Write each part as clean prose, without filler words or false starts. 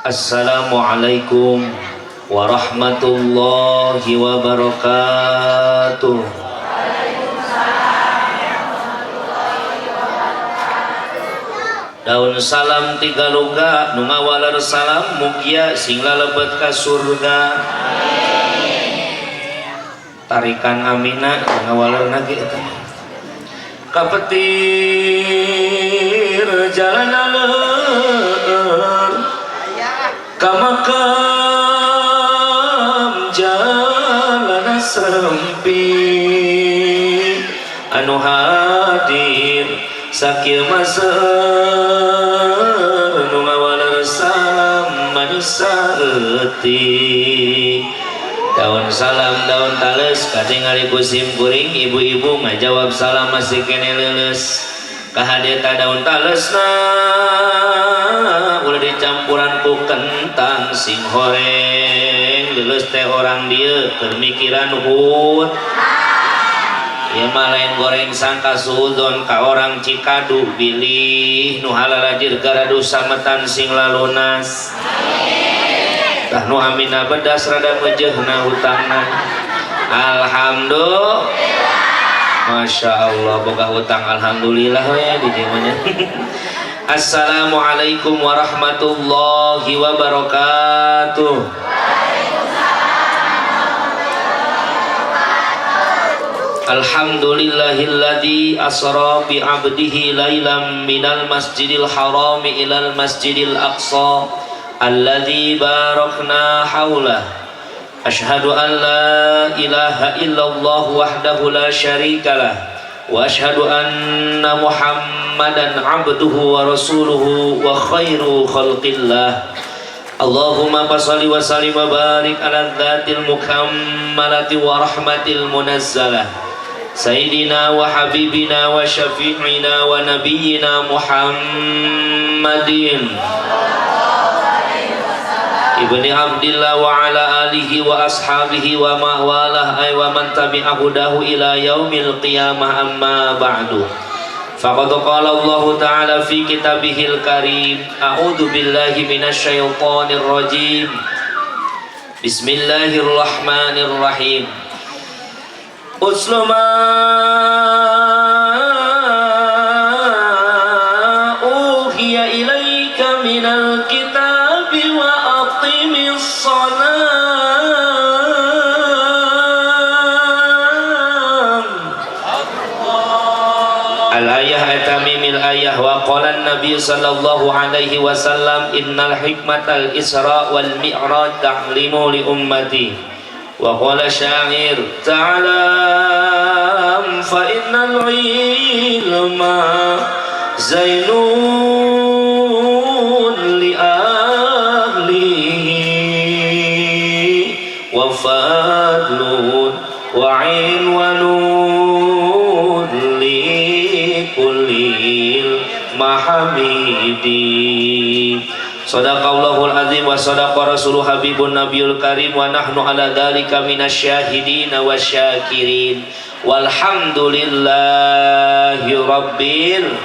Assalamualaikum warahmatullahi wabarakatuh. Daun salam tiga loga nu ngawalar salam mugia sing lalebet ka surga. Tarikan amina ngawalar nage eta. Kapetir jalan aleur ka makam jalan sempit anu hadir sakieu maser nu ngawaler salam manusia eutik. Daun salam daun tales katingali kusim kuring ibu-ibu ngajawab salam masih kene leuleus kahadeta daun talesna ulah dicampuran ku kentang sing horeng leuleus teh orang dieu keur mikiran hut ieu mah lain goreng sangka suudon ka orang Cikadu bilih nu halalajir garadu sametan sing lalunas tah nu amina bedas rada mejehna hutangna. Alhamdulillah, masya Allah boga hutang alhamdulillah ya di dieunya. Assalamualaikum warahmatullahi wabarakatuh. Alhamdulillahilladzi asra bi 'abdihi lailan minal masjidil harami ilal masjidil aqsa alladzi barakna haulah. Asyhadu an la ilaha illallah wahdahu la syarikalah wa asyhadu anna Muhammadan abduhu wa rasuluhu wa khairu khalqillah. Allahumma fasholli wa sallim wa barik ala dzatil mukammalati wa rahmatil munazzalah sayyidina wa habibina wa syafi'ina wa nabiyyina Muhammadin ibni Abdillah wa ala alihi wa ashabihi wa ma'walah ay wa man tabi'ahu dahu ila yaumil qiyamah amma ba'du. Faqad qala Allah ta'ala fi kitabihil karim a'udzu billahi minasy syaithanir rajim. Bismillahirrahmanirrahim. Usluma uhiya ilaika minal kitabi wa aqimis salam. Al-ayah atamimil ayah wa qala an-nabi sallallahu alaihi wasallam innal hikmatal isra wal mi'raj ta'limu li ummati wa qala syair ta'lam fa innal ilma zainun li ahlihi wa fadlun wa inwanun li kullil mahamidi. Sadaqallahul azim wa sadaqa rasuluh habibun nabiyul karim wa nahnu ala dhalika minasyahidin wa syakirin walhamdulillahi rabbil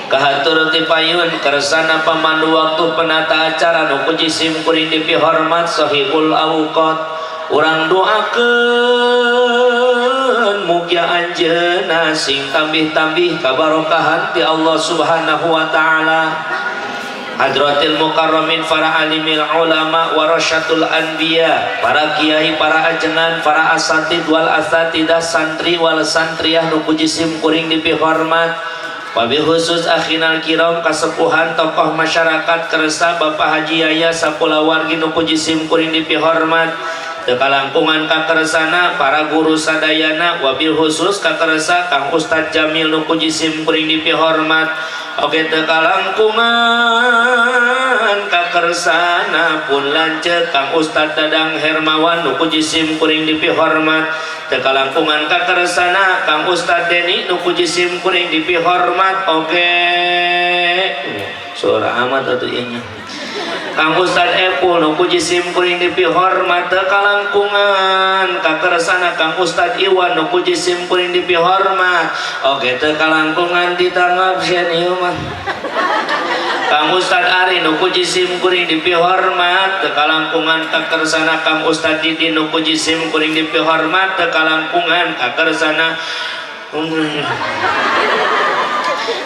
kahatur ti payun kersana pemandu waktu penata acara nu puji sim kuring dipihormat sahibul awqat urang doakeun mugia anjeunna sing tambih-tambih kabarokahan ti Allah subhanahu wa ta'ala. Hadratil mukarramin para alimil ulama warasyatul anbiya para kiai para ajengan para asatid wal asatidah santri wal santriyah nu puji sim kuring dipihormat wabil khusus akhinal kiram kasepuhan tokoh masyarakat kersa Bapak Haji Yaya sapula wargi nu puji sim kuring dipihormat tekalangkungan kakersana para guru sadayana wabil khusus kakersa Kang Ustadz Jamil nu puji sim kuring dipihormat oke tekalangkungan kakersana pun lanceuk Kang Ustadz Dadang Hermawan nu puji sim kuring dipihormat tekalangkungan kakersana Kang Ustadz Deni nu puji sim kuring dipihormat oke surah amat atuh ieu Kang Ustadz Epul nu puji sim kuring dipihormat tekalangkungan kakersana Kang Ustadz Iwan nu puji sim kuring dipihormat oke tekalangkungan ditangap sieun ieu mah Kang Ustad Ari nu puji sim kuring dipihormat teu kalangkungan ka kersana Kang Ustad Didi nu puji sim kuring dipihormat teu kalangkungan ka kersana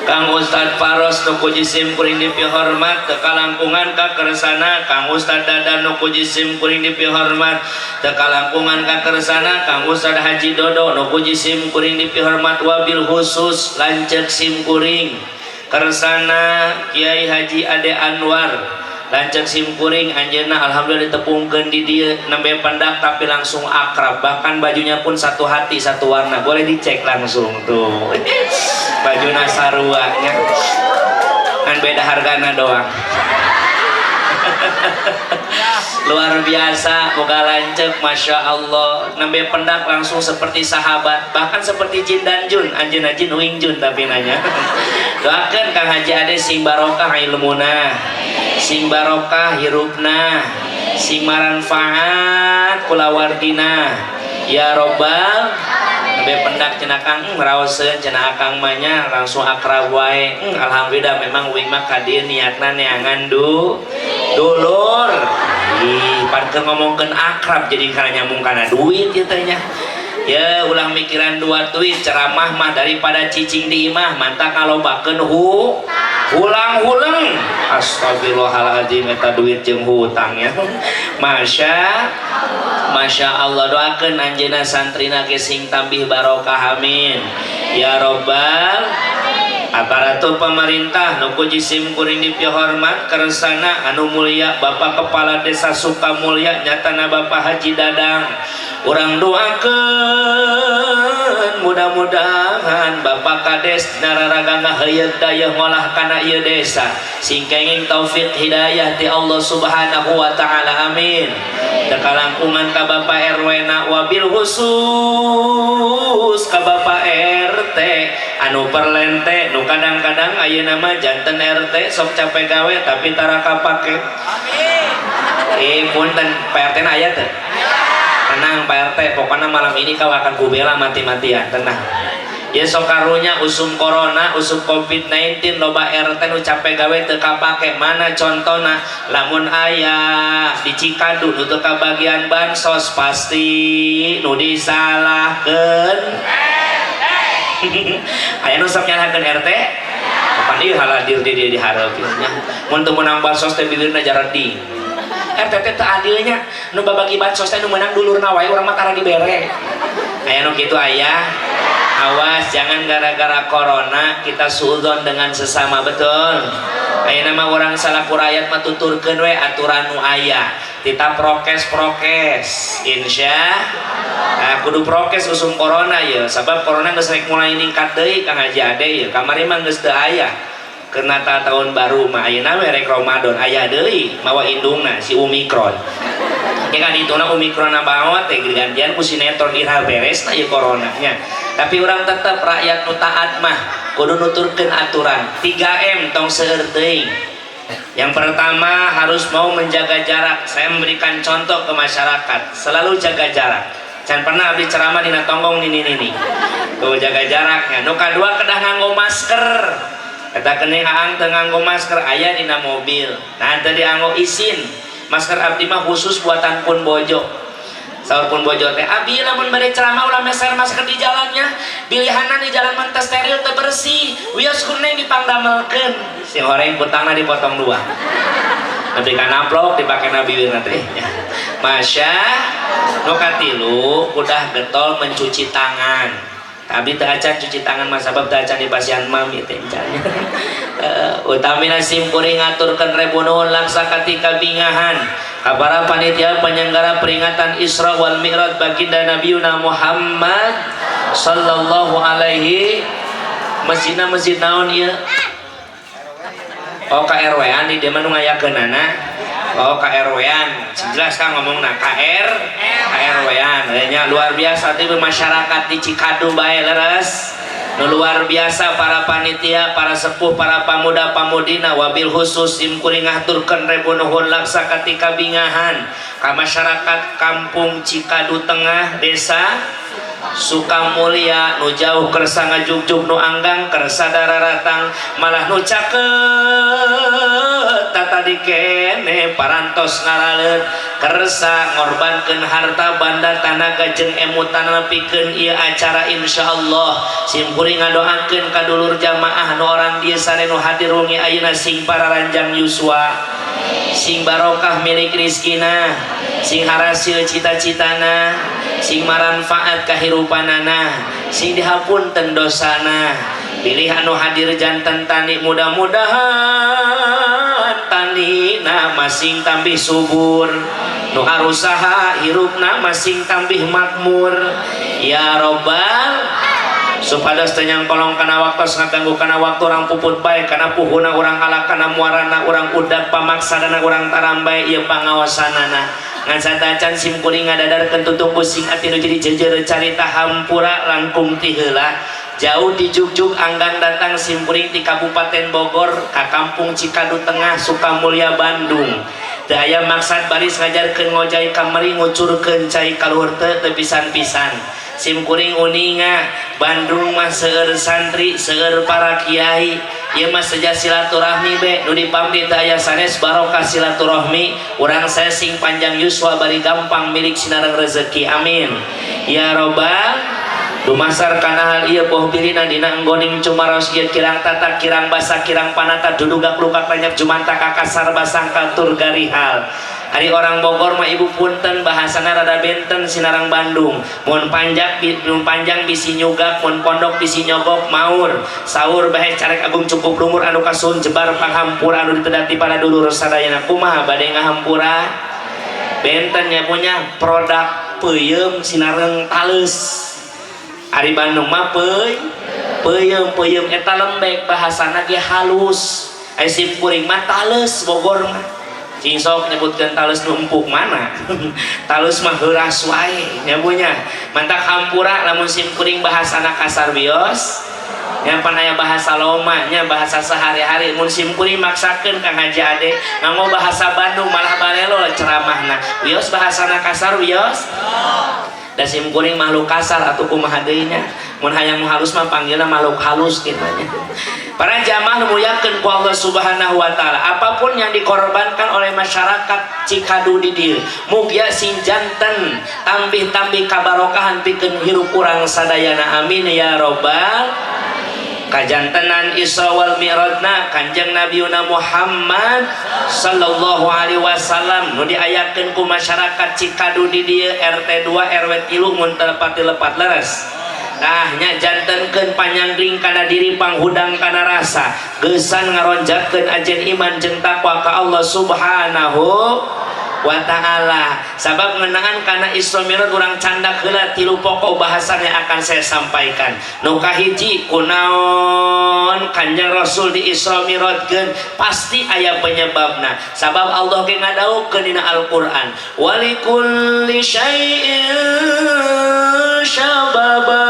Kang Ustad Faros nu puji sim kuring dipihormat teu kalangkungan ka kersana Kang Ustad Dadan nu puji sim kuring dipihormat teu kalangkungan ka kersana Kang Ustad Haji Dodo nu puji sim kuring dipihormat wabil khusus lanceuk sim kuring kersana Kiai Haji Ade Anwar lanceuk sim kuring anjeunna alhamdulillah ditepungkeun di dieu nembe pendak tapi langsung akrab, bahkan bajunya pun satu hati satu warna, boleh dicek langsung tuh bajuna sarua nya kan beda hargana doang. Luar biasa, boga lanceuk masya Allah, nembe pendak langsung seperti sahabat, bahkan seperti Jin dan Jun, anjeunna Jin uing Jun tapi nanya. Doakeun Kang Haji Ade sing barokah ilmuna, sing barokah hirupna, sing maranfaat kulawardina ya robbal. Nembe pendak cenah Kang raoseun cenah akang manya langsung akrab wae. Alhamdulillah memang uing mah ka dieu niatna neangan dulur. Ih, padahal ngomongkeun akrab jadi kana nyambung kana duit ieu teh nya. Ya ulah mikiran dua duit, ceramah mah daripada cicing di imah mantap ngalobakeun hulang-hulang. Astagfirullahaladzim, eta duit jeung hutang ya. Masya Allah, doakeun anjeunna santrina ge sing tambih barokah amin ya robbal. Aparatur pemerintah nu puji sim kuring dipihormat kersana anu mulia Bapak Kepala Desa Sukamulya nyatana Bapak Haji Dadang, urang doakeun mudah-mudahan Bapak Kades nararaga ngaheuyeuh daya ngolah kana ieu desa sing kenging taufik hidayah ti Allah Subhanahu wa taala amin. Teu kalangkungan ka Bapak RW na wabil khusus ka Bapak RT anu perlente nu kadang-kadang ayeuna mah janten RT sok capek gawe tapi tara kapake. Punten Pak RT na aya teu? Tenang Pak RT, pokoknya malam ini kau akan kubela mati-matian, tenang. Ya sok karunya usum corona, usum COVID-19 loba RT nu capek gawe teu kapake. Mana contona? Lamun aya di Cikadu nu teu kabagian bansos pasti nu disalahkeun. Aya nu sok nyalahkeun RT? Kapan ieu haladir di dieu dihareupeun nya. Mun teu meunang bansos teh bibirna jaradi. RT teh teu adilnya nu babagi bansos teh nu meunang dulurna wae urang mah tara dibere. Aya nu kitu aya. Awas jangan gara-gara corona kita suudzon dengan sesama, betul. Ayeuna mah urang salaku rakyat mah tuturkeun we aturan nu aya. Kita prokes insya kudu prokes usum corona ya, sabab corona geus rek mulai ningkat deui Kang Haji Ade ya. Kamari mah geus teu aya. Karena tahun baru mah ayeuna we rek Ramadan aya deui mawa indungna si Omikron. Ya kan dituna Omikron bawa teh gantian ku sinetron ira beresna ieu corona nya. Tapi orang tetap rakyat nu taat mah kudu nuturkeun aturan 3M tong seueur teuing. Yang pertama harus mau menjaga jarak. Saya memberikan contoh ke masyarakat, selalu jaga jarak. Jangan pernah abdi ceramah dina tonggong nini. Tuh jaga jaraknya. Nu kadua kedah nganggo masker. Eta keneh aang teu nganggo masker aya dina mobil. Nah teu dianggo isin. Masker abdi mah khusus buatan Pun Bojo. Saur Pun Bojo teh abi lamun bade ceramah ulah meser masker di jalannya. Pilihanan di jalan mah teu steril teu bersih. Wios kuning dipangdamelkeun. Si horeng putangna dipotong dua. Nanti kan amplop dipake bibirna teh. Masya nu katilu udah getol mencuci tangan. Abi teu acan cuci tangan mah sabab teu acan di pasien mami teh caranya. Utamina sim kuring ngaturkeun rebu nuhun laksa katika bingahan. Para panitia penyelenggara peringatan Isra wal Mi'raj baginda Nabiuna Muhammad sallallahu alaihi masjidna masjid naon ieu? Oh KRW-an di dia mah nu ngayakeunana. Oh KRW-an. Jelas kan ngomongna KRW-an. Nya luar biasa teh masyarakat di Cikadu bae leres. Nu luar biasa para panitia, para sepuh, para pamuda-pamudina wabil khusus sim kuring ngaturkeun rebu nuhun laksa katika bingahan ka masyarakat kampung Cikadu Tengah desa Sukamulya nu jauh kersa ngajugjug nu anggang kersa dararatang malah nu cakeum tadi kene parantos ngaraler kersa ngorbankeun harta banda tanaga jeung emutan nepikeun ieu acara insyaallah simkuring ngadoakeun ka dulur jamaah nu orang dieu sare nu hadir wengi ayeuna sing pararanjang yuswa sing barokah milik rizkina sing harasil cita-citana sing maranfaat kahirupanana sing dihapunten dosana pilih anu hadir jantan tani mudah-mudahan tanina masing tambih subur nu arusaha hirupna masing tambih makmur ya robbal supados tenyang kolong kana waktos ngaganggu kana waktu orang puput bae kana puhuna urang alak kana muarana urang udak pamaksadana urang tarambae ieu pangaosanana ngan sadacan sim kuring ngadadarkeun tutung pusing ati nu jadi jejer carita hampura langkung ti heula jauh di Jugjug anggan datang sim kuring ti Kabupaten Bogor ka Kampung Cikadu Tengah Sukamulya Bandung teu aya maksad baris ngajarkeun ngojai kamari ngucurkeun cai kaluhur teu pisan-pisan sim kuring uninga Bandung mah seueur santri seueur para kiai ieu mah saja silaturahmi be nu dipamri teu aya sanes barokah silaturahmi urang saya sing panjang yuswa bari gampang milik sinareng rezeki amin ya robbal dumasar kana hal ieu poh pilina dina enggoning cumaros ieu kirang tata kirang basa kirang panata dudugak lukak banyak jumantak kakasar basangka tur garihal hari orang Bogor mah ibu punten bahasana rada benten sinarang Bandung mun panjang bisi nyugak mun pondok bisi nyogok maur saur bae carek agung cukup lumur anu kasun jebar panghampura anu ditedati para dulur sadayana kumaha bade ngahampura benten nya punya produk peuyeum sinareng tales ari Bandung mah peuyeum eta lembek bahasana ge halus ai sim kuring mah tales Bogor mah cing sok nyebutkeun tales nu empuk mana talus mah heuras wae nya punya mantak hampura lamun sim kuring bahasana kasar bios nya pan aya bahasa loma nya bahasa sehari-hari mun sim kuring maksakeun Kang Haji Ade nganggo bahasa Bandung malah balelo ceramahna wios bahasana kasar wios da sim kuring makhluk kasar atuh kumaha deui nya mun hayang halus mah panggilna makhluk halus kitu nya para jamaah nu muliakeun ku Allah Subhanahu wa taala apapun yang dikorbankan oleh masyarakat Cikadu di dieu mugia sing janten tambih-tambih kabarokahan pikeun hirup urang sadayana amin ya robbal kajantenan Isra wal Mi'rajna Kanjeng Nabiuna Muhammad sallallahu alaihi wasallam nu diayakeun ku masyarakat Cikadu di dieu RT 2 RW 3 mun telepati lepat leres nah nya jantenkeun panyandring kana diri panghudang kana rasa geusan ngaronjatkeun ajen iman jeung takwa ka Allah Subhanahu wa ta'ala sabab ngeunaan kana Isra Mi'raj urang candak heula 3 pokok bahasan yang akan saya sampaikan nu kahiji kunaon Kanjeng Rasul di Isra Mi'rajkeun pasti aya penyebabna sabab Allah ge ngadawukeun dina Al-Qur'an walikulli syai'in syababa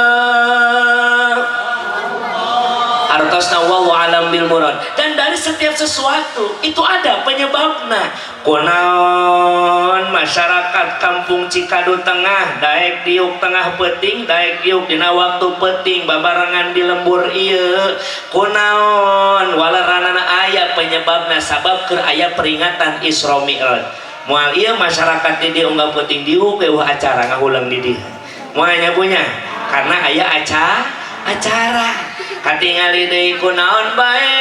artosna wallahu alam bil murad dan dari setiap sesuatu itu ada penyebabna kunaon masyarakat Kampung Cikadu Tengah daek diuk tengah peuting daek diuk dina waktu peuting babarengan di lembur ieu kunaon walaranana aya penyebabna sabab keur aya peringatan Isra Mi'raj moal ieu masyarakat di dieu unggal peuting diuk eueuh acara ngahulang di dieu moal nya punya karena aya acara katingali deui kunaon bae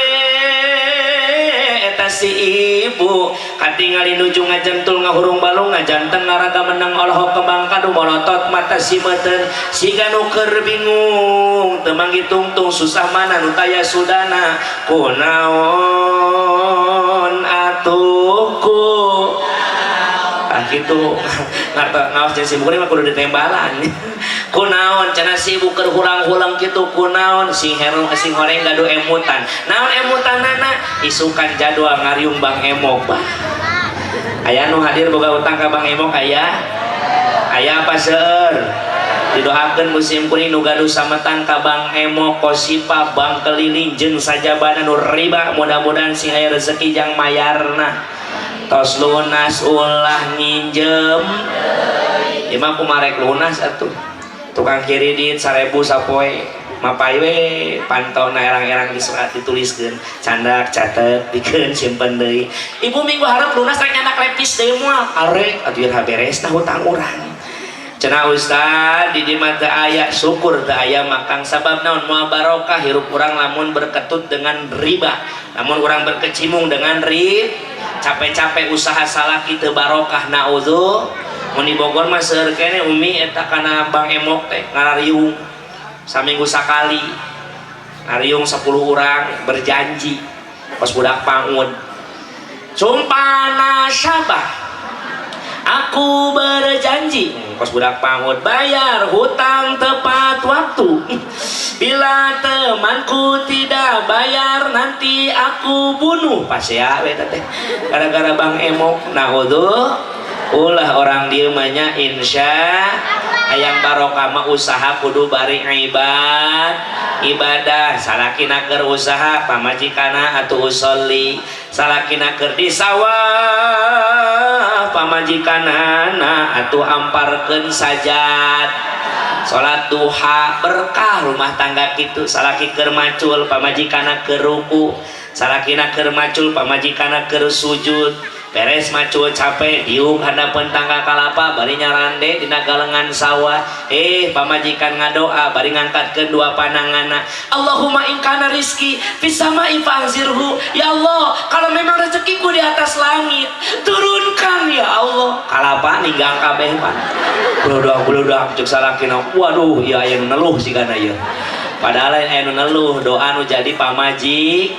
eta si ibu katingali nuju ngajentul ngahurung balung ngajanten ngaraga menang olohok kembang kadu molotot mata si meuteun siga nu keur bingung teu mangitungtung susah mana nu taya sudana kunaon atuhku gitu ngaos jeung si buku mah kudu ditembalan kunaon cenah si ibu keur hulang-hulang kitu kunaon sing horeng gaduh emutan naon emutanana isukan jadwal ngariung Bang Emok bah aya nu hadir boga utang ka Bang Emok aya apa seueur didoakeun musim kuning nu gaduh sametan ka Bang Emok Kosipa Bang Keliling jeung sajabana nu riba mudah-mudahan sing aya rezeki jang mayarna tos lunas ulah nginjem imah kumarek lunas atuh tukang kredit 1000 sapoe mapai we pantau na erang-erang di surat dituliskeun candak catet dikeun simpen deui ibu minggu hareup lunas rek nyandak lepis deui moal arek atuh beres nah hutang urang cenah ustad di dieu mah teu aya syukur teu aya makang sabab naon moal barokah hirup urang lamun berketut dengan riba lamun urang berkecimung dengan capek-capek usaha salaki teu barokah naudzu mun di Bogor mah seueur kene umi eta kana Bang Emok teh ngarariung saminggu sakali ngariung 10 urang berjanji pas budak pangun sumpah sabah aku berjanji pas budak pangun bayar hutang tepat waktu bila temanku tidak bayar nanti aku bunuh pas ya beta teh gara-gara Bang Emok naudzu ulah orang dia manya insya hayang barokah mah usaha kudu bari ibadah salakina keur usaha pamajikana atuh usolli salakina keur di sawah pamajikanana atuh amparkeun sajad salat duha berkah rumah tangga kitu salaki keur macul pamajikana keur ruku salakina keur macul pamajikana keur sujud beres macul capek diung hadapan tangga kalapa bari nyarande dina galengan sawah pamajikan ngadoa bari ngangkatkeun dua pandanganna Allahumma in kana rizki fis sama'i fa'zirhu ya Allah kalau memang rezekiku di atas langit turunkan ya Allah kalapa ninggang kabeh pan buludak cuk salakina waduh ya aya nu neluh sigana ieu padahal anu neluh doa nu jadi pamaji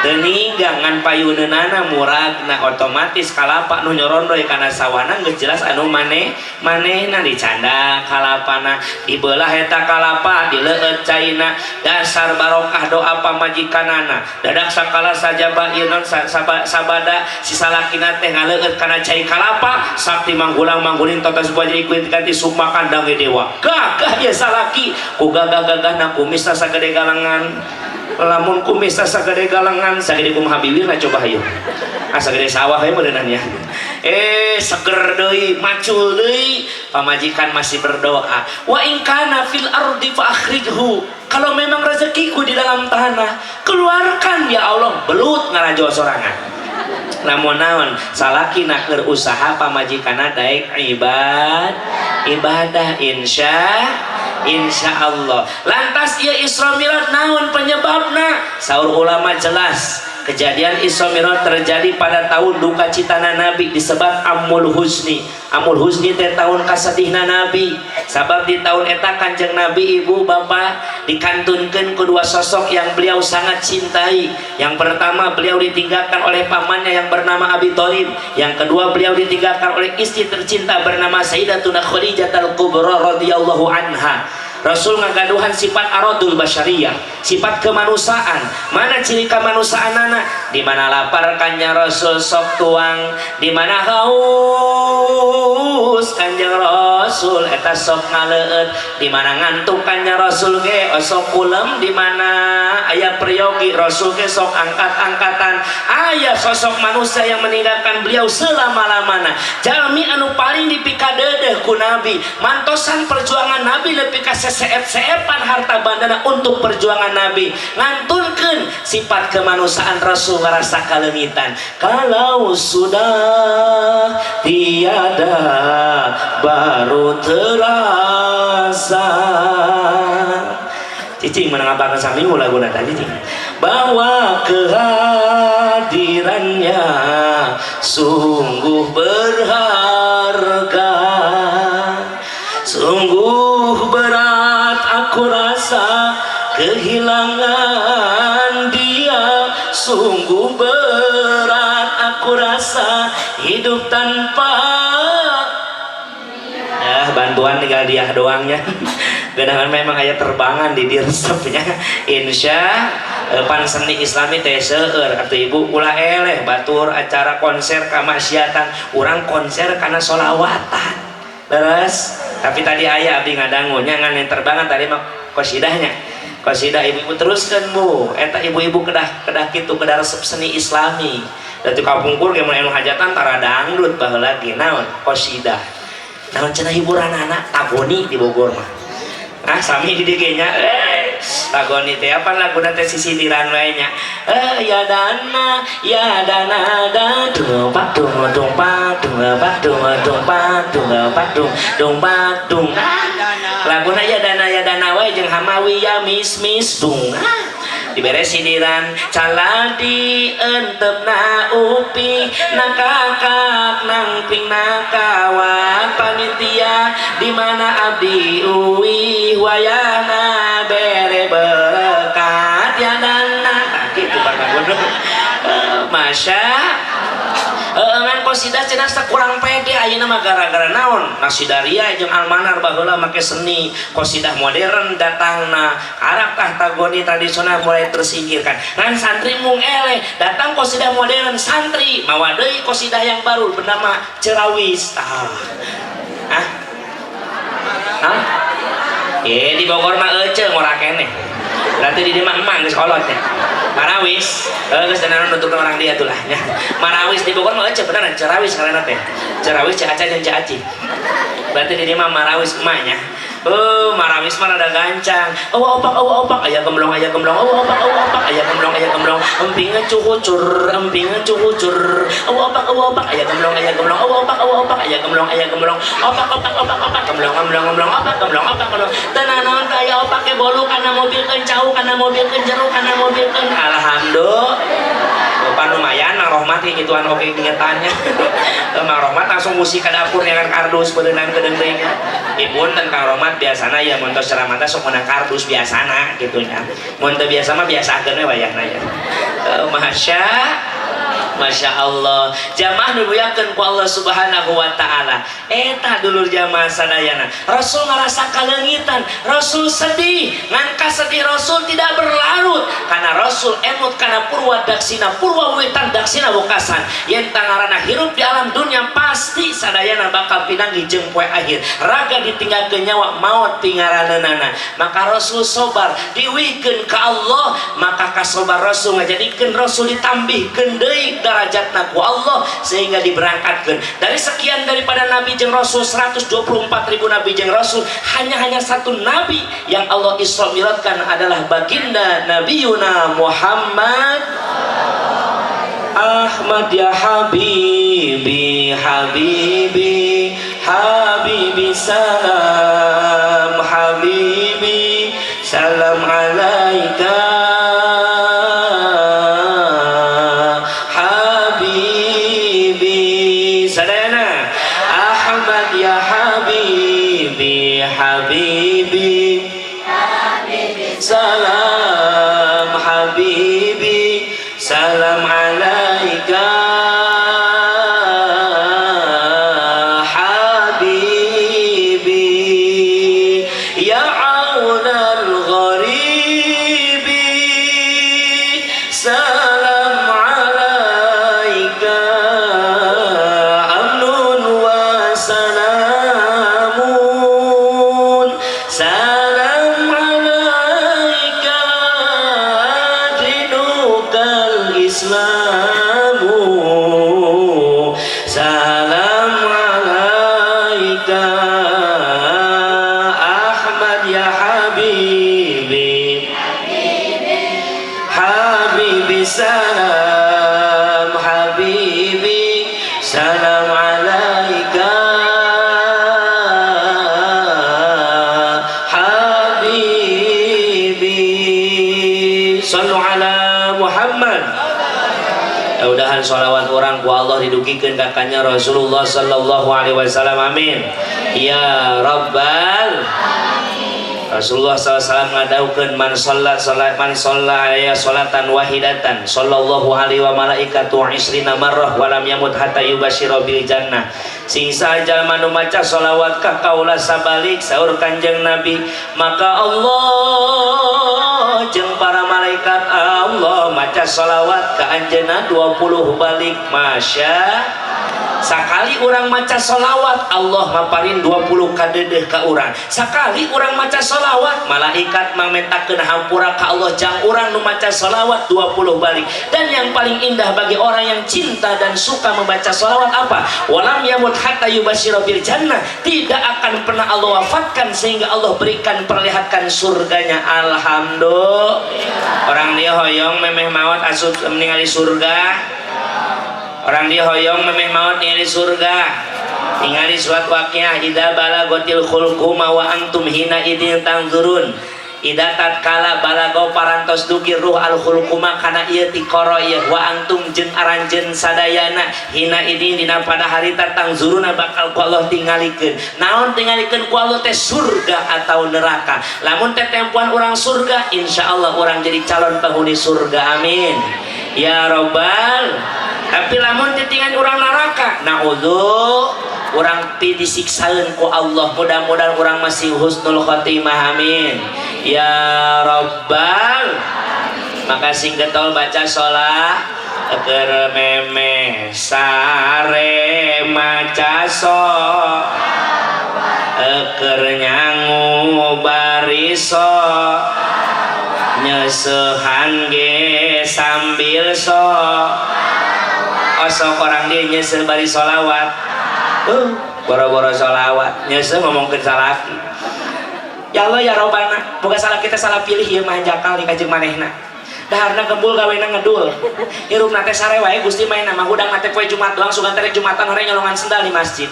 teu ninggang ngan payuneunana muragna otomatis kalapa nu nyorondoy kana sawana geus jelas anu manehna dicanda kalapana dibelah eta kalapa dileueut caina dasar barokah doa pamajikanana dadak sakala sajaba ieu sabada si salakina teh ngaleueut kana cai kalapa sakti manggulang-manggulin totos bajai kuit kanti sukma kandang dewa gagah ya salaki ku gagah-gagahna kumis sagede galengan lamun kumis sagede galengan sagede kumaha bibirna coba hayu sagede sawah we meureunna nya seger deui macul deui pamajikan masih berdoa wa in kana fil ardi fa akhrijhu kalau memang rezekiku di dalam tanah keluarkan ya Allah belut ngarajo sorangan namun naon salakina keur usaha pamajikanna daek ibadah insya Allah lantas ia Isra Mi'raj naon penyebabna saur ulama jelas kejadian Isra Mi'raj terjadi pada tahun duka citana Nabi disebut Amul Husni teh tahun kasedihna Nabi sabab di tahun eta Kanjeng Nabi ibu bapak dikantunkeun kedua sosok yang beliau sangat cintai yang pertama beliau ditinggalkan oleh pamannya yang bernama Abi Thalib yang kedua beliau ditinggalkan oleh istri tercinta bernama Sayyidatuna Khadijah al-Kubra radhiyallahu anha Rasul ngagaduhan sifat aradul basyariyah sifat kemanusiaan mana ciri kemanusiaanana di mana lapar kanjeng Rasul sok tuang di mana haus kanjeng Rasul eta sok ngaleueut di mana ngantuk kanjeng Rasul ge sok kulem di mana aya priyogi Rasul ge sok angkat-angkatan aya sosok manusia yang meninggalkan beliau selama-lamana jalmi anu paling dipikadeudeuh ku Nabi mantosan perjuangan Nabi leuwih ka seep-seepan harta bandana untuk perjuangan Nabi ngantunkeun sifat kemanusiaan Rasul ngerasa kalengitan kalau sudah tiada baru terasa cicing menanggapan saminggu lagu nada cicing bahwa kehadirannya sungguh berharga sungguh berat aku rasa kehilangan dia sungguh berat aku rasa hidup tanpa bantuan tinggal dia doangnya gedangan memang aya terbangan di resepnya insya pan seni islami teh seueur atuh ibu ulah eleh batur acara konser kamaksiatan urang konser karena sholawatan beres tapi tadi ayah abdi ngadangu nyangan yang terbangan tadi mah kosidahnya kosidah ibu-ibu teruskan bu eta ibu-ibu kedah kitu kedah resep seni islami dan tu kapungkur ge mun anu hajatan tara dangdut baheula lagi naon kosidah naon cenah hiburan anak taboni di Bogor mah sami di dikinya lagu ini teh apa lagu teh sisitiran lainnya ya dana da tumpak dung laguna ya dana wae jeung hamawi ya mis dung dibere sindiran caladi entepna upi nakakak nangping nakawat panitia di mana abdi uwi wayana bere berkat ya dana gitu Pak Gubernur masya ngan qosidah cenah kurang pede ayeuna mah gara-gara naon nasidaria jeung almanar baheula make seni qosidah modern datangna arab tah tagoni tradisional mulai tersingkirkan ngan santri mung eleh datang qosidah modern santri mawa deui qosidah yang baru bernama cerawis di Bogor mah ece ngora keneh berarti di mah emang geus kolot teh marawis geus dana nuntut orang dia tuh lah nya marawis di Bogor mah ece beneran cerawis karena teh cerawis cek aca jeung cek aci berarti di mah marawis emaknya marawis mah rada gancang opak aya gemblong aya opak aya gemblong empingan cukucur opak aya gemblong opak aya gemblong opak gemblong tenanaon aya opak ke bolu kana mobilkeun cau kana mobilkeun jero kana mobilkeun alhamdulillah Pak lumayan Mang Rohmat gituan oke ingetannya Mang Rohmat langsung musik ke dapur dengan kardus berenang ke dengdengnya ibun dan Kang Rohmat biasana ya montos ceramah sok menang kardus biasana gitunya montos biasa mah biasa agennya wayahna ya Masya Allah jamaah nubuyakeun ku Allah subhanahu wa ta'ala eta dulur jamaah sadayana Rasul ngerasa kalengitan Rasul sedih ngan kasedih Rasul tidak berlarut karena Rasul emut karena purwa daksina purwa witan daksina bukasan yang tangarana hirup di alam dunia pasti sadayana bakal pinanggi jeung poe akhir raga ditinggalkeun nyawa maut tinggalanana maka Rasul sobar diwihkeun ka Allah maka kasobar Rasul ngajadikeun Rasul ditambihkeun deui darajatna ku Allah sehingga diberangkatkan dari sekian daripada nabi jeung rasul 124.000 nabi jeung rasul hanya satu nabi yang Allah Isra Mi'rajkan adalah baginda Nabiuna Muhammad Ahmad ya habibi salam alaika salam habibi salam alaika habibi ya aunal gharibi salam alaika amnun wa salamun Islamu salam alaika Ahmad ya habibi salam habibi salam alaika habibi sallu ala Muhammad mudah-mudahan sholawat orang ku Allah didugikeun kakanya Rasulullah sallallahu alaihi wasallam amin ya rabbal Rasulullah SAW ngadaukeun man sholla alaiya sholatan wahidatan sallallahu alaihi wa malaikatu isrina marrah walam yamut hatta yubashira bil jannah sing sajal manu maca sholawat ka kaula sabalik saur kanjeng Nabi maka Allah jeung para malaikat Allah maca maca sholawat ka anjeunna 20 balik. Masya sakali orang maca sholawat Allah maparin 20 kadedeh ka urang. Sakali orang maca sholawat malaikat mamentakeun hampura ka Allah jang urang nu maca sholawat 20 balik. Dan yang paling indah bagi orang yang cinta dan suka membaca sholawat apa? Walam yamut hatta yubashira bil jannah, tidak akan pernah Allah wafatkan sehingga Allah berikan perlihatkan surganya. Alhamdulillah. Orang dia hoyong memeh maut asup meninggali surga. Orang dia hoyong memeh maut ningali surga. Ningali surat Waqiah, idza balagotil khulquma wa antum hina idin tanzurun. Ida tatkala balago parantos dugi ruh al khulquma kana ieu ti qara ieu wa antum jeung aranjeun sadayana hina idin dina pada hari tatang zuruna bakal ku Allah tingalikeun. Naon tingalikeun ku Allah teh surga atau neraka. Lamun teh tempuan urang surga insyaallah urang jadi calon penghuni surga. Amin ya robbal. Tapi lamun ditinggal orang neraka, naudzu orang pi disiksaeun ku Allah. Mudah-mudahan orang masih husnul khotimah. Amin ya robbal. Makasih getol baca sholat keur meme sare maca sholawat keur nyangu bariso nyeusehan ge sambil osok orang dia nyesel bari sholawat. Boro-boro sholawat nyesel ngomongkeun salaki. Ya Allah ya Robbana, boga salah kita salah pilih ieu mah jakal di kajeng manehna. Daharna gembul gawena ngedul. Hirupna teh sare wae Gusti mainna mah hudang teh poe Jumat doang sugan teh Jumatan hore nyolongan sendal di masjid.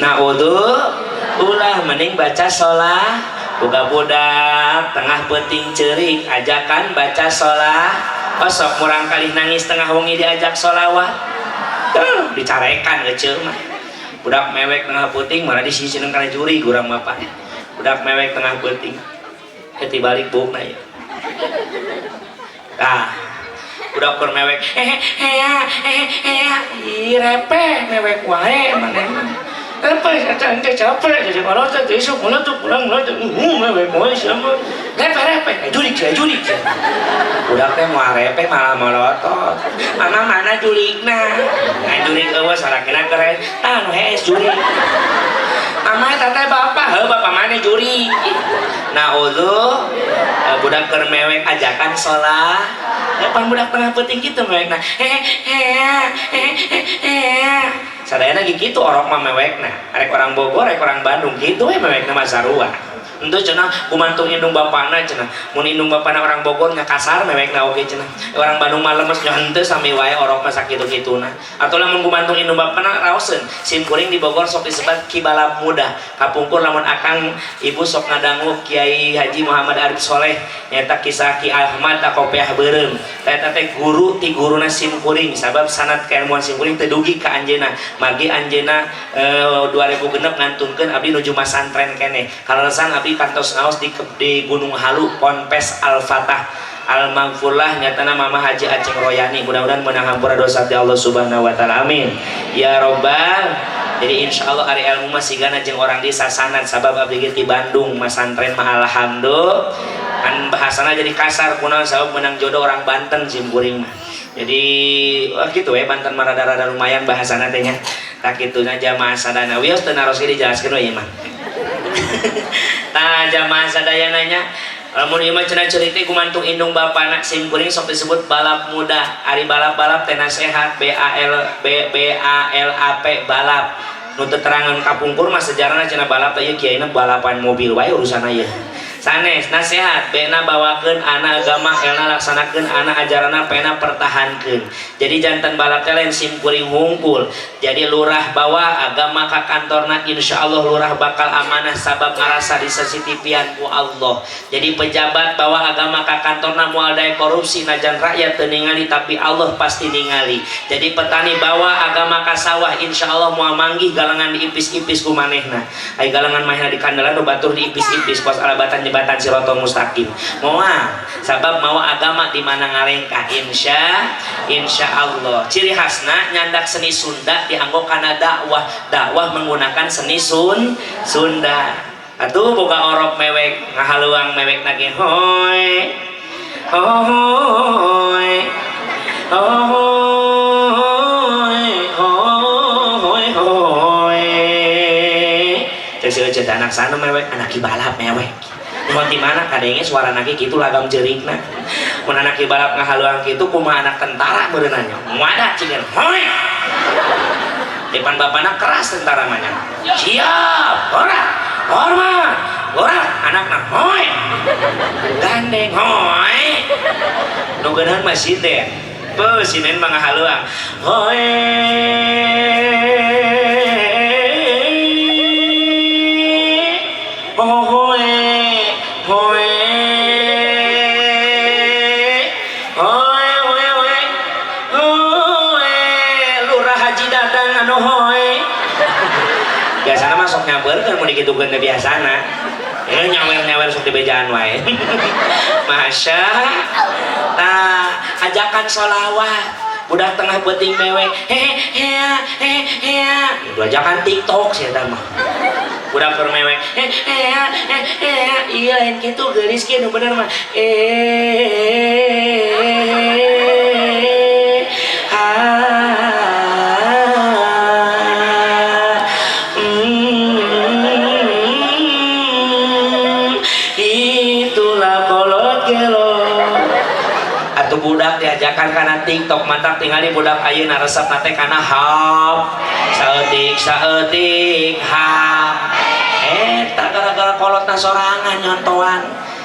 Nah ulah mending baca sholat. Boga budak tengah penting ceurik ajakan baca sholat. Osok murang kali nangis tengah wengi diajak sholawat dicarekan kecil mah. Budak mewek tengah puting malah disisineun kana juri urang mah Pak. Budak mewek tengah puting heti balik bukna ya. Budak keur mewek repe mewek wae manehna. Apa ente capek jadi kalau tuh besok mulai tuh pulang mewek wae sama repe jurik. Budak teh mau repe malah melotot. Mama mana julikna? Jurik eueuh sarakina keren. Nu hees jurik. Mama tete bapak mana jurik. Naudzu budak keur mewek ajakan sholat. Pan budak tengah penting gitu mewekna. Sadayana gitu orok mah mewekna. Arek orang Bogor, arek orang Bandung gitu we mewekna mah sarua. Henteu cenah kumantung indung bapana cenah. Mun indung bapana orang Bogor nya kasar mewekna oge cenah. Orang Bandung mah lemes nya henteu sami wae orok mah sakitu-kituna. Atawa lamun kumantung indung bapana raoseun simkuring di Bogor sok disebat Ki Balap Muda. Kapungkur lamun akang ibu sok ngadangu Kiai Haji Muhammad Arif Soleh nyata kisah Ki Ahmad Akopiah Beureum. Eta teh guru ti guruna simkuring sabab sanad kailmuan simkuring teu dugi ka anjeunna. Magi anjeunna 2006 ngantunkeun abdi nuju masantren keneh. Kaleresan abdi kantos ngaos di Gunung Halu Ponpes Al-Fatah Al-Maghfurlah nyatana Mama Haji Aceng Royani. Mudah-mudahan meunang hampura dosa ti Allah Subhanahu wa taala. Amin ya robbal. Jadi insyaallah ari ilmu mah sigana jeung orang di sasanad sabab abdi ge ti Bandung masantren mah alhamdulillah. Kan bahasana jadi kasar kunaon sabab meunang jodoh orang Banten simkuring mah. Jadi gitu we Banten mah rada-rada lumayan bahasana teh nya. Tak kituna jamaah sadana wios teu naros ge dijelaskeun we mah. Tah jamaah sadayana nya lamun ieu mah cenah cerita gumantung indung bapana simkuring sok disebut balap muda. Ari balap-balap teh nasehat BALAP balap. Nu teu terangan kapungkur mah sejarahna cenah balap teh ieu kiaina balapan mobil wae urusanna ieu. Sanes nasihat bena bawakeun ana agama elna laksanakeun ana ajarana pena pertahankeun. Jadi jantan balap teh lain simkuring hungkul. Jadi lurah bawa agama ka kantorna insyaallah lurah bakal amanah sabab ngarasa di CCTV-an ku Allah. Jadi pejabat bawa agama ka kantorna moal dae korupsi najan rakyat teu ningali tapi Allah pasti ningali. Jadi petani bawa agama ka sawah insyaallah moal manggih galangan diipis-ipis ku manehna. Ai galangan manehna di kandelan nu batur diipis-ipis pos alabatan jembatan Siratal Mustaqim. Moal sabab mau agama di mana ngarengkah insya Allah. Ciri khasna nyandak seni Sunda dianggo kana dakwah menggunakan seni Sunda. Atuh boga orok mewek ngahaluang mewek nage hoy hoy hoy hoy hoy cek seuceut anak sana mewek anak balap mewek mau di mana kadangnya suara anak gitu lagam jerikna mun anak balap ngahaluang gitu kumaha anak tentara berenanya wadah cingen hoy depan bapana keras tentara manya siap ora hormat ora anakna hoy gandeng hoy nu geuneun mah siden beuh sinen mah ngahaluang hoy hoy hoy hoy hoy hoy hoy lurah haji dadang anu hoy biasana masuk nyamperkeun mun digitukeun teh biasana nyawer-nyawer sok dibejaan wae masya nah ajakan sholawat budak tengah beuting mewek hehe itu ajakan TikTok sih eta mah budak keur mewek iya lain kitu geulis kieu nu bener mah itulah kolot gelo atuh budak diajakan kana TikTok mantap tingali budak ayeuna resep nate kana hap saeutik hap eta gara-gara kolotna sorangan nyontoan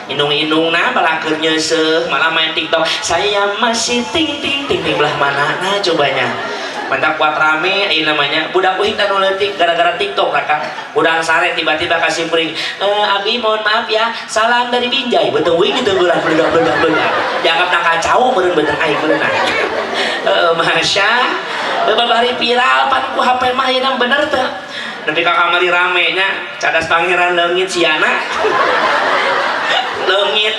inung-inungna bala keur nyeuseuh malah main TikTok saya masih ting ting ting ting belah manana cobanya mantap kuat rame ini namanya budak uing dan leutik gara-gara TikTok raka budak sare tiba-tiba kasih pring abi mohon maaf ya salam dari Binjai betul uing ditunggulah bedak dianggap nak kacau bener-bener aing bener masya babari viral pan ku HP mah ieu bener teh nepi ka kamari rame nya cadas pangeran leungit siana leungit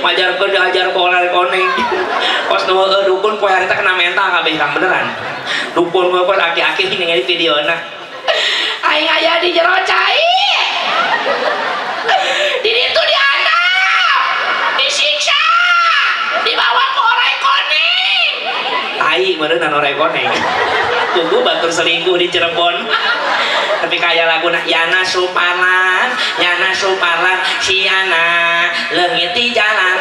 wajar ke diajar polar koneng pos nu dukun poe harita kena mental kabeh kang beneran dukun mah aki-aki ningali videona aing aya di jero cai di ditu diandap disiksa dibawa ke orek koneng tai meureun orek koneng tunggu batur selingkuh di Cirebon tapi kayak lagu Yana Supalan si Yana leungit di jalan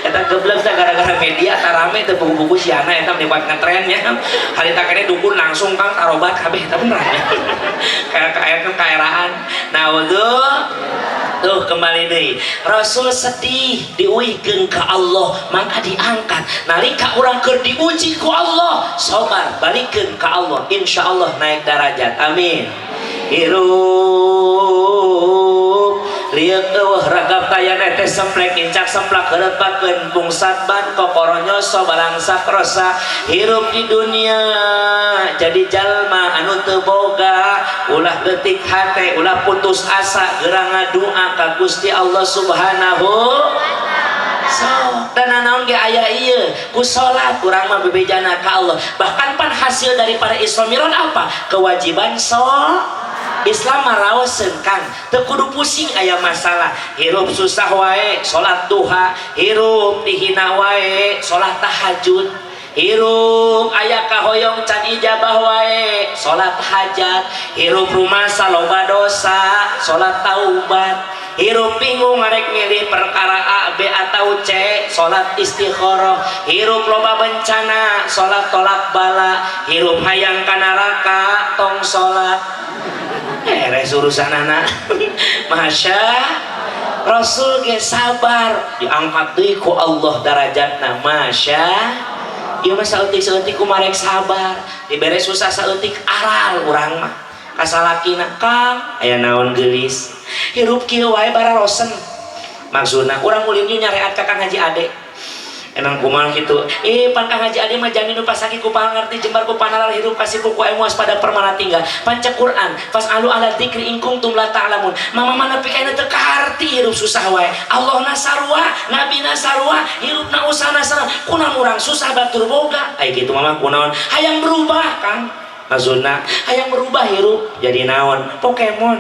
eta geblek gara-gara media tarame teu buku-buku si Yana eta menibat ngetrennya harita kene dukun langsung kang tarobat kabeh eta beneran kayak kaeraan nah tuh kembali deui Rasul sedih diuihkeun ka Allah maka diangkat nalika urang keur diuji ku Allah sabar balikeun ka Allah insyaallah naik derajat amin hirup liuk eueuh ragap tayana teh semplek incak semplak heurepakeun bungsat ban kokoronyo sobarang sakrosa hirup di dunia jadi jalma anu teu boga ulah leutik hate ulah putus asa geurang ngadua ka Gusti Allah Subhanahu so dan naon ge aya ieu ku salat urang mah bebejana ka Allah bahkan pan hasil daripada Isra Mi'raj apa kewajiban Islam maraoseun Kang teu kudu pusing aya masalah hirup susah wae salat duha hirup dihina wae salat tahajud hirup aya kahoyong can ijabah wae salat hajat hirup rumasa loba dosa salat taubat hirup bingung ngarek milih perkara A, B atau C salat istikharah hirup loba bencana salat tolak bala hirup hayang ka neraka tong salat res urusanana masya Rasul ge sabar diangkat deui ku Allah derajatna masya ieu mah saeutik-saeutik kumarek sabar dibere susah saeutik aral urang mah kasalakina Kang aya naon geulis hirup kieu wae bararosen maksudna urang ulin ieu nyareat ka Kang Haji Ade emang kumaha kitu pan Kang Haji Ade mah jamin nu pasaki ku pangarti jembar ku panalar hirup kasih ku emuas pada permana tinggal panca Quran fasalu ala dzikri in kuntum la ta'lamun mama nepi ka teu kaharti hirup susah wae Allah nasarwa nabi nasarwa hirupna usahana sareng kunaon urang susah batur boga ai kitu mah kunaon hayang berubah Kang maksudna hayang berubah hirup jadi naon Pokemon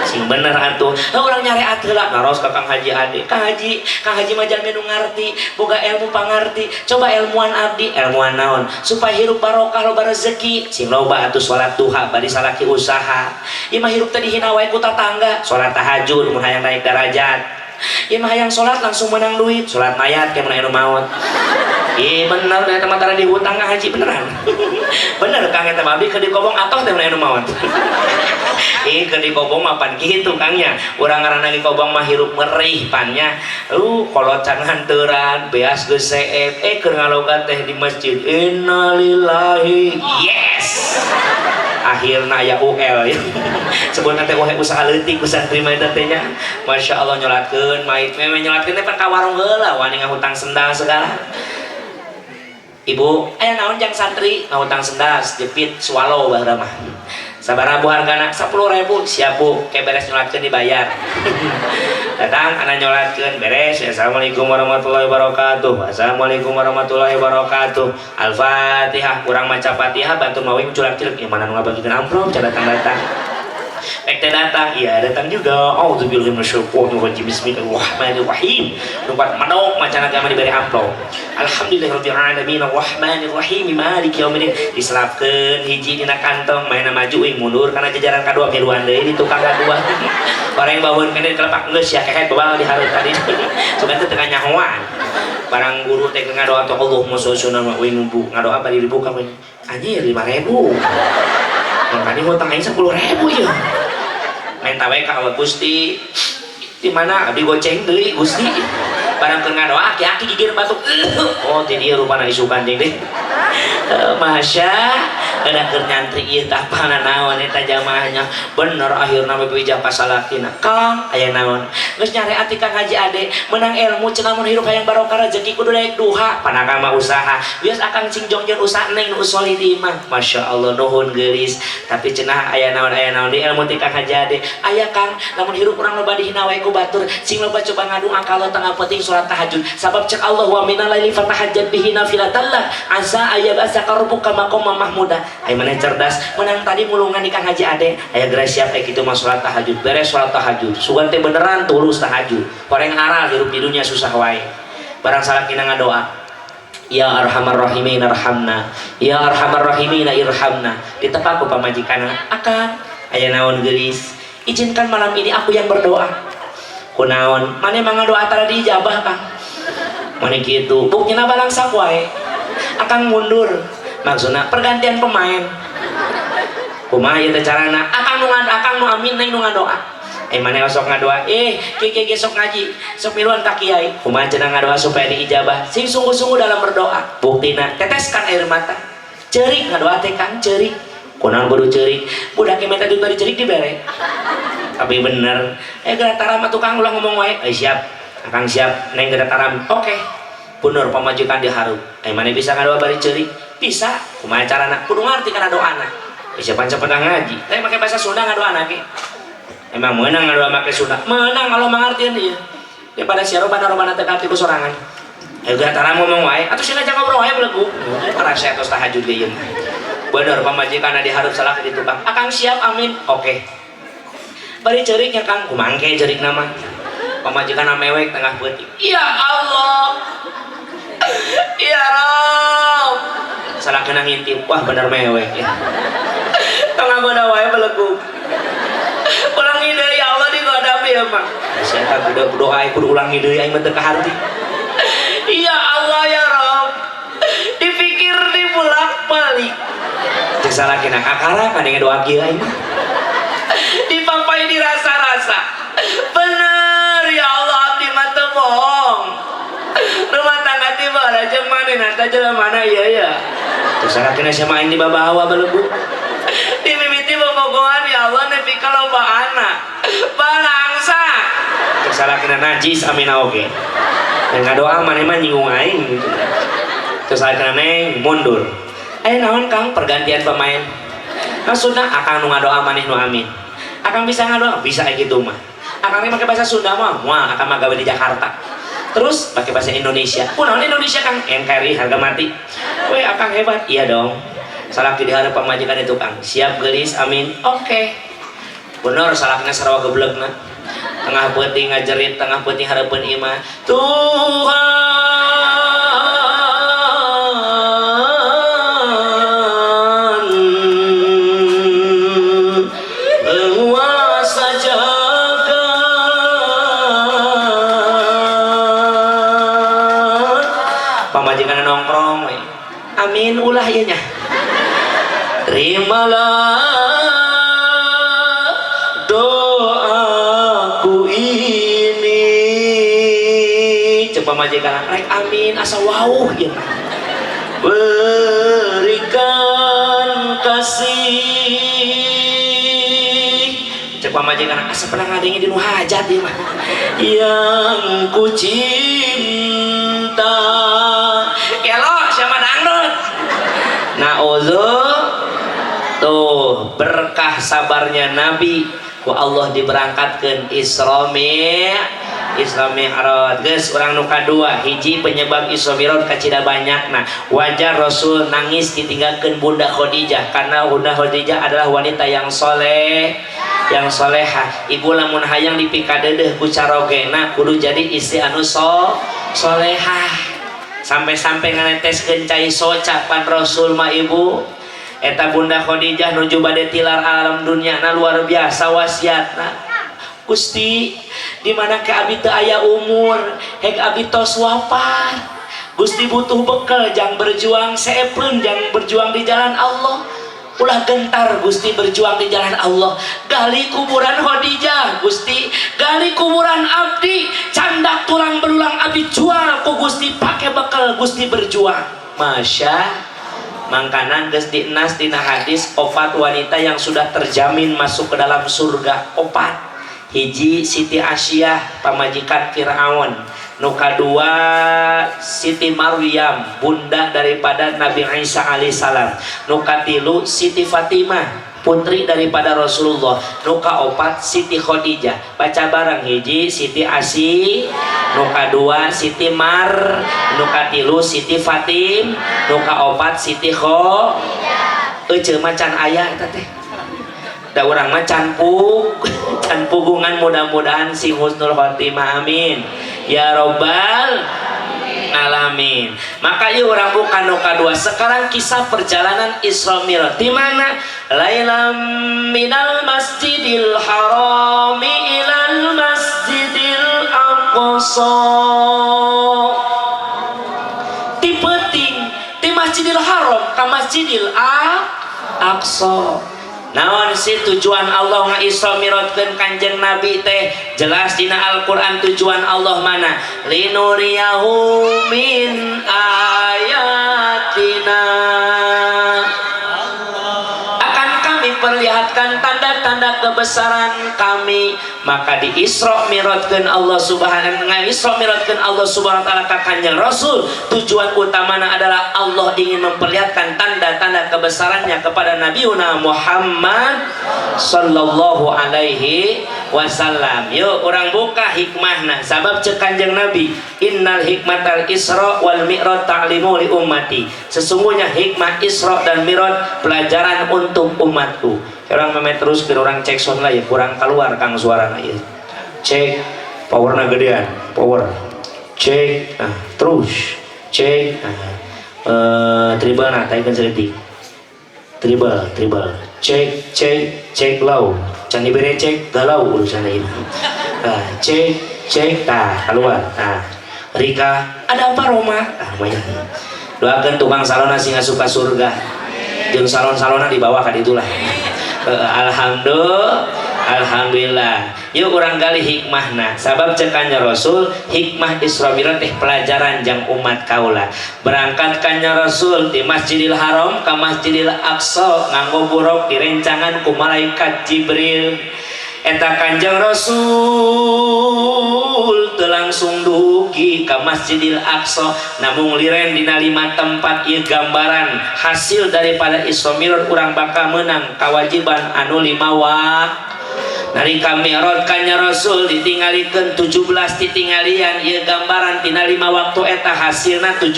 sing bener atuh urang nyari heula ngaros ka Kang Haji Ade. Kang Haji mah jalmi nu ngarti boga ilmu pangarti. Coba ilmuwan abdi ilmuwan naon supaya hirup barokah loba rezeki sing loba atuh salat duha bari salaki usaha. Ieu mah hirup teh dihina wae ku tetangga salat tahajud mun hayang naik derajat. Ieu mah hayang salat langsung menang duit salat mayat kayak mun anu maot. Iya bener, ternyata matara dihutang Kang Haji beneran. Bener Kang eta abdi keur dikobong atoh teh anu maot. Ih keur dikobong mapan kitu Kangnya. Urang ngaranna dikobong mah hirup merih pannya. Kolot can hanteuran, beas geus seep. Keur ngalogat teh di masjid. Innalillahi. Yes. Akhirna aya UL ya. Sebenarnya teh usaha leutik ku santri mah eta teh nya. Masyaallah nyolatkeun mait meme nyolatkeun teh ka warung heula wani ngahutang sendal segala. Ibu, aya naon jang santri ngahutang sendal jepit swallow baheula mah. Sabaraha bu hargana 10.000 siap bu ke beres nyolatkeun dibayar. Datang ana nyolatkeun beres. Assalamualaikum warahmatullahi wabarakatuh. Assalamualaikum warahmatullahi wabarakatuh. Al-Fatihah kurang maca Fatihah batur mawing culak cilek yang mana nu ngabagikeun amplop cara datang teh datang iya datang juga. Auzubillahi minasyaitonir rajim. Bismillahirrahmanirrahim. Nupat manok macan agama diberi amplop. Alhamdulillahirabbil alamin arrahmanir rahim maliki yaumiddin. Diselapkeun hiji dina kantong maena maju euy mundur kana jajaran kadua miluan deui di tukang kadua. Bareng baheun kene kelepak geus ya kehet bawa di hareup tadi. Sugan teu tengah nyahoan. Barang guru teh ngadoa teh Allahumma sholli ala wa nubu ngadoa bari dibuka we. Anjir 5.000. Makanya hutang aing 10.000 ya. Main tawe ka Allah Gusti. Di mana abdi goceng deui Gusti. Barang keur ngadoa aki-aki gigir batuk. Oh teh dieu rupana isukan jeung deui. Masya ada keur nyantri ieu tah pana naon eta jamaahnya. Bener akhirna we wijah pasalakina. Kang aya naon? Geus nyari ati Kang Haji Ade menang ilmu cenah mun hirup hayang barokah rezeki kudu daek duha. Panaka mah usaha. Bias akang cing jongjeur usaha neng nu usoli di imah. Masyaallah nuhun geulis. Tapi cenah aya naon di ilmu ti Kang Haji Ade. Aya Kang lamun hirup urang loba dihina wae ku batur sing loba coba ngadu akal tengah penting salat tahajud. Sabab cek Allah wa minal laili fatahajjat bihi nafilatallah asa ayyabasa qarbuka maqama mahmuda. Aya maneh cerdas menang tadi mulungan di Kang Haji Ade aya geura siap kayak kitu mah salat tahajud beres salat tahajud sugan teh beneran tulus tahajud koreng aral hirup di dunia susah wae barang salakina ngadoa ya arhamar rahimin arhamna ya arhamar rahimin irhamna ditepak ku pamajikanna akang aya naon geulis izinkan malam ini aku yang berdoa kunaon maneh mah ngadoa tara diijabah Kang maneh kitu buktina balangsak wae akang mundur maksudna pergantian pemain kumaha ieu teh carana akang nu amin neng nu ngadoa maneh sok ngadoa kieu sok ngaji sok miluan ka kiai kumaha cenah ngadoa supaya diijabah sing sungguh-sungguh dalam berdoa buktina teteskan air mata ceurik ngadoa teh Kang ceurik kunaon kudu ceurik budak ge minta duit bari ceurik dibere tapi bener geura taram tukang ulah ngomong wae siap akang siap neng geura taram oke bener pamajikan diharup maneh bisa ngadoa bari ceurik bisa kumaha carana kudu ngarti kana doana bisa panca-panca ngaji tapi make bahasa Sunda ngadoana ge emang meunang ngadoa make Sunda meunang kalau mangartieun ieu daripada sia robana teh katilu sorangan geura tara ngomong wae atuh sing ngajak ngobrol wae belegu para saya tos tahajud ge ieu bener pamajikanna dihareup salak di tukang akang siap amin oke bari ceuriknya Kang kumaha engke ceurikna mah pamajikanna mewek tengah peuting ya Allah ya Rabb salah kena ngintip wah bener mewek ya tengah goda wae belegu ulangi deui ya Allah digoda ya mah saya tak kudu doa kudu ulangi deui aing mah teu kaharti ya Allah ya Rabb dipikir dibulak-balik cek salah kena kakara kadang doa kieu aing mah dipampai dirasa-rasa bener ya Allah abdi mah teu bohong rumah tangga tiba aja mana nata jalan mana ya terus akhirnya sama ini bawa belegu di mimiti bobogohan ya Allah nepi kalau anak balangsa terus akhirnya najis amina oke yang doa mana mah nyinggung aing gitu. Terus akhirnya neng mundur naon Kang pergantian pemain maksudnya akang nu ngadoa maneh nu amin akang bisa ngadoa bisa kayak gitu mah akang pakai bahasa Sunda mah akang mah gawe di Jakarta terus pakai bahasa Indonesia kunaon Indonesia Kang NKRI harga mati weh akang hebat iya dong salah di hareup pamajikan itu Kang siap geulis amin oke bener salahnya sarwa geblegna tengah peuting ngajerit tengah peuting hareupeun imah Tuhan penguasa jagat pamajikan nongkrong we. Amin ulah ieu nya terimalah doaku ini coba majikan rek amin asa wauh ya berikan kasih coba majikan asa pernah ngadengin di nu hajat ya mah yang ku cinta kelo siapa dangdut na'udzu tuh berkah sabarnya Nabi ku Allah diberangkatkan Isra Mi'raj geus urang nu kadua hiji penyebab Isra Mi'raj kacida banyak nah wajar Rasul nangis ditinggalkan Bunda Khadijah karena Bunda Khadijah adalah wanita yang soleh yang solehah ibu lamun hayang dipikadeudeuh ku carogena kudu jadi istri anu solehah sampai-sampai nganeteskeun cai soca pan Rasul mah ibu eta Bunda Khadijah nuju bade tilar alam dunia na luar biasa wasiatna Gusti di mana ke abi teu aya umur hek abi tos wafat Gusti butuh bekal jang berjuang seepleun jang berjuang di jalan Allah ulah gentar Gusti berjuang di jalan Allah gali kuburan Khadijah Gusti gali kuburan abdi candak tulang belulang abdi jual ku Gusti pake bekal Gusti berjuang masya mangkanan geus dinas dina hadis opat wanita yang sudah terjamin masuk ke dalam surga opat hiji Siti Asyah pamajikan Fir'aun nu kadua Siti Maryam bunda daripada Nabi Isa alaihissalam nu katilu Siti Fatimah putri daripada Rasulullah nu kaopat Siti Khadijah baca bareng hiji Siti Asy nu kadua Siti Mar nu katilu Siti Fatim nu kaopat Siti Khadijah euceul macan aya eta teh da urang mah can pugungan mudah-mudahan sing husnul khotimah amin ya robbal alamin maka ieu urang bukan nu kadua sekarang kisah perjalanan Isra Mi'raj di mana lailam minal masjidil harami ilal masjidil aqsa ti peuting ti masjidil haram ka masjidil aqsa naon si tujuan Allah nge-Isra Mi'rajkeun Kanjeng Nabi teh jelas dina Al-Qur'an tujuan Allah mana linuriyahu min ayatina akan kami perlihatkan tanda-tanda kebesaran kami maka di Isra Mi'rajkeun Allah Subhanahu wa taala ka Kanjeng Rasul tujuan utamana adalah Allah ingin memperlihatkan tanda-tanda kebesarannya kepada Nabiuna Muhammad sallallahu alaihi wasallam yuk orang buka hikmahna sabab cek Kanjeng Nabi innal hikmatal Isra wal Mi'raj ta'limu li ummati sesungguhnya hikmah Isra dan Mi'raj pelajaran untuk umatku orang memet terus ke orang cek sound lah ya kurang keluar kang suara ya cek powerna gedean power cek terus cek tribal nah taikan sedetik tribal cek lau can diberi cek galau urusan ini cek keluar Rika ada apa Roma banyak doakan tukang salona singa suka surga jeung salon-salona di bawah kan itulah Alhamdulillah yuk orang gali hikmahna sabab cekannya Rasul hikmah Isra Mi'raj teh pelajaran jang umat kaula berangkatkannya Rasul di Masjidil Haram ke Masjidil Aqsa nganggo buruk direncangan ku malaikat Jibril eta Kanjeng Rasul teu langsung dugi ka Masjidil Aqsa namun liren dina 5 tempat ieu gambaran hasil daripada Isra Mi'raj urang bakal menang kewajiban anu 5 waktu nalika Mi'raj kanjeng Rasul ditinggalikeun 17 titinggalian ieu gambaran tina 5 waktu eta hasilna 17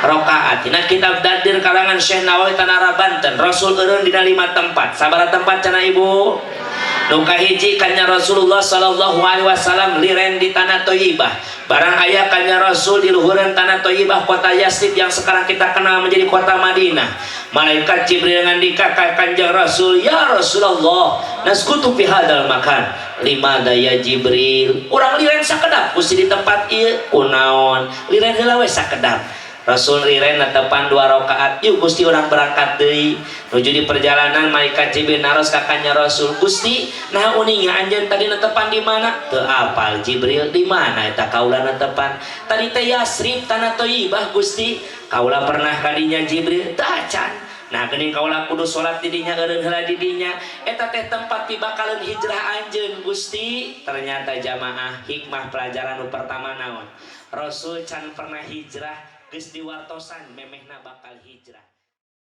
rakaat. Nah kitab Dadir karangan Syekh Nawawi Tanara Banten. Rasul eureun dina 5 tempat. Sabaraha tempat cenah Ibu? Nu kahiji kannya Rasulullah sallallahu alaihi wasallam liren di tanah Thayyibah. Barang aya kannya Rasul di luhureun tanah Thayyibah kota Yasrib yang sekarang kita kenal menjadi kota Madinah. Malaikat Jibril ngandika ka kanjeng Rasul, "Ya Rasulullah, naskutu fi hadzal makan." Limada ya Jibril? Urang liren sakedap kusi di tempat ieu kunaon? Liren heula we sakedap. Rasul riren netepan 2 rakaat. Yuk Gusti orang berangkat deui. Nuju di perjalanan malaikat Jibril naros ka kanjeng Rasul. Gusti, nah uninga anjeun tadi netepan di mana? Teu apal Jibril, di mana eta kaula netepan? Tadi teh Yasrib tanah Thayyibah Gusti. Kaula pernah kadinya Jibril, teu acan. Nah geuning kaula kudu salat di dinya eureun heula di dinya. Eta teh tempat tibakaleun hijrah anjeun Gusti. Ternyata jamaah hikmah pelajaran nu pertama naon? Rasul can pernah hijrah geus diwartosan memehna bakal hijrah.